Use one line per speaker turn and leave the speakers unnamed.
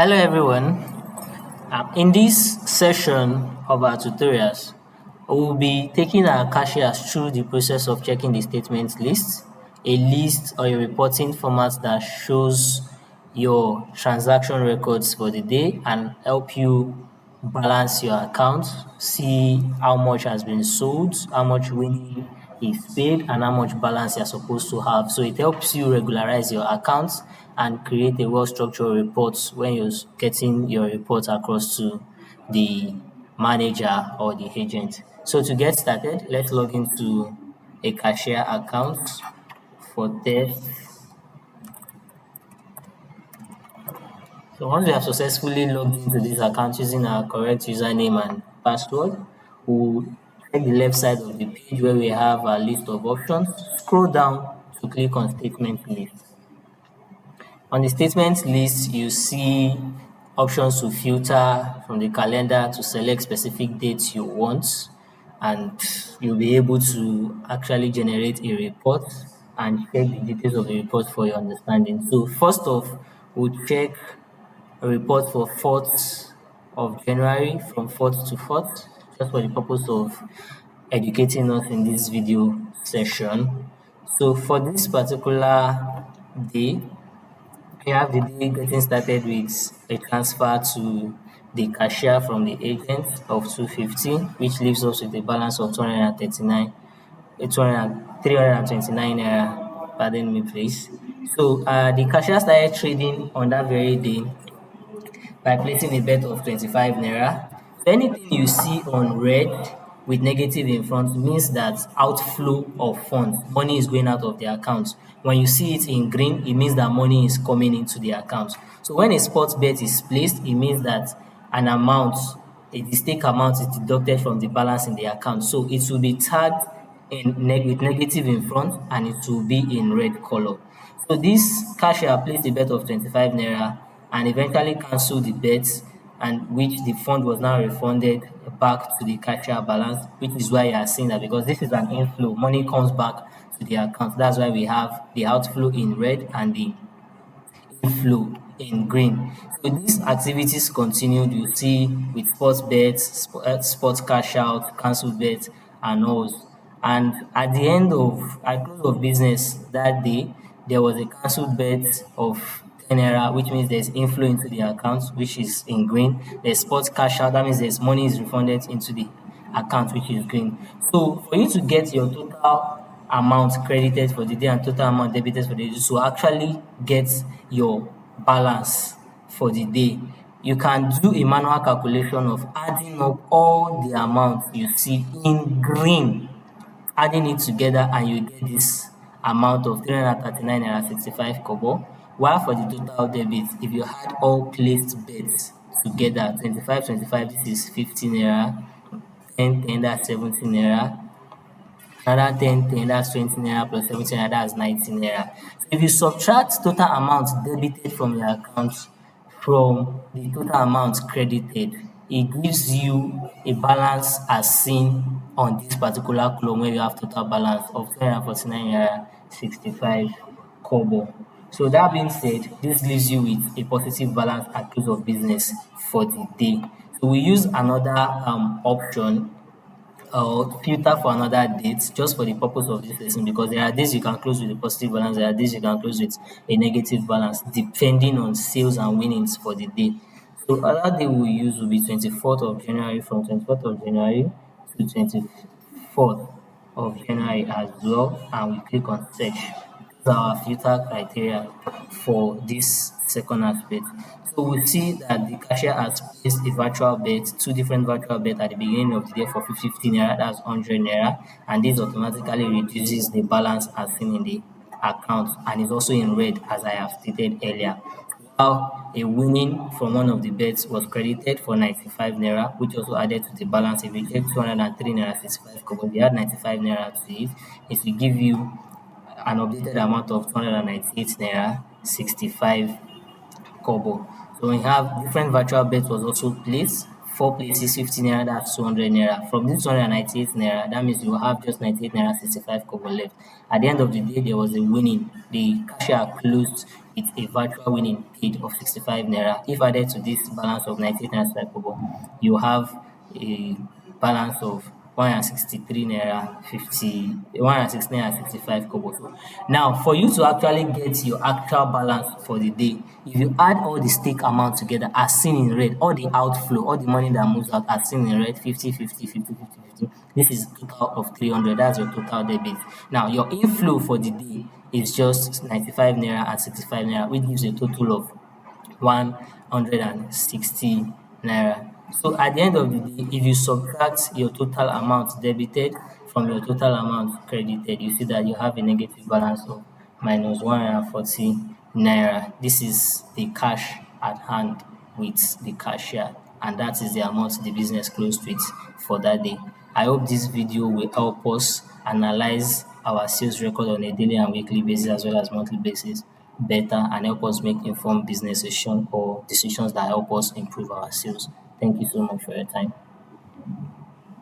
Hello everyone. In this session of our tutorials, we will be taking our cashiers through the process of checking the statement list, a list or a reporting format that shows your transaction records for the day and help you balance your account, see how much has been sold, how much winning is paid, and how much balance you're supposed to have. So it helps you regularize your accounts and create a well-structured report when you're getting your report across to the manager or the agent. So to get started, let's log into a cashier account for this. So once we have successfully logged into this account using our correct username and password, we'll check the left side of the page where we have a list of options. Scroll down to click on statement list. On the statement list, you see options to filter from the calendar to select specific dates you want, and you'll be able to actually generate a report and check the details of the report for your understanding. So first off, we'll check a report for 4th of January from 4th to 4th, just for the purpose of educating us in this video session. So for this particular day, we have the day getting started with a transfer to the cashier from the agent of 250, which leaves us with a balance of 239, 329 naira. Pardon me, please. So the cashier started trading on that very day by placing a bet of 25 naira. So anything you see on red with negative in front means that outflow of funds, money is going out of the account. When you see it in green, it means that money is coming into the account. So when a sports bet is placed, it means that an amount, a stake amount is deducted from the balance in the account. So it will be tagged with negative in front and it will be in red color. So this cashier placed a bet of 25 naira and eventually cancelled the bet, and which the fund was now refunded back to the cashier balance, which is why you are seeing that, because this is an inflow, money comes back to the account. That's why we have the outflow in red and the inflow in green. So these activities continued, you see, with sports bets, sports cash out, cancelled bets, and all. And at close of business that day, there was a cancelled bet of 10 naira, which means there's inflow into the account, which is in green. There's sports cash out, that means there's money is refunded into the account, which is green. So for you to get your total amount credited for the day and total amount debited for the day to actually get your balance for the day, you can do a manual calculation of adding up all the amounts you see in green, adding it together, and you get this amount of 339 naira 65 kobo. While for the total debit, if you had all placed bets together, 25, 25, this is 50 naira, 10, 10, that's 70 naira, another 10, 10, that's 20 naira plus 70 naira, that's 19 naira. So if you subtract total amount debited from your account from the total amount credited, it gives you a balance as seen on this particular column where you have total balance of 349 naira 65 kobo. So that being said, this leaves you with a positive balance at close of business for the day. So we use another option or filter for another date just for the purpose of this lesson, because there are days you can close with a positive balance, there are days you can close with a negative balance depending on sales and winnings for the day. So another day we use will be 24th of January, from 24th of January to 24th of January as well, and we click on search. These are our filter criteria for this second aspect. So we see that the cashier has placed a virtual bet, two different virtual bets at the beginning of the day for 50 naira, that's 100 naira, and this automatically reduces the balance as seen in the account and is also in red as I have stated earlier. While a winning from one of the bets was credited for 95 naira, which also added to the balance. If you take 203 naira 65 kobo, if you add 95 naira to it, it will give you an updated amount of 298 naira 65 kobo. So we have different virtual bets was also placed. 4 places, 50 naira, that's 200 naira. From this 298 naira, that means you have just 98 naira 65 kobo left. At the end of the day, there was a winning. The cashier closed with a virtual winning paid of 65 naira. If added to this balance of 98 naira 65 kobo, you have a balance of 163 naira 50 160 naira 65 kobo. So now for you to actually get your actual balance for the day, if you add all the stake amount together as seen in red, all the outflow, all the money that moves out as seen in red, 50, 50, 50, 50, 50, this is total of 300. That's your total debit. Now your inflow for the day is just 95 naira and 65 naira, which gives a total of 160 naira. So at the end of the day, if you subtract your total amount debited from your total amount credited, you see that you have a negative balance of minus 140 naira. This is the cash at hand with the cashier, and that is the amount the business closed with for that day. I hope this video will help us analyze our sales record on a daily and weekly basis as well as monthly basis better, and help us make informed business decisions or decisions that help us improve our sales. Thank you so much for your time.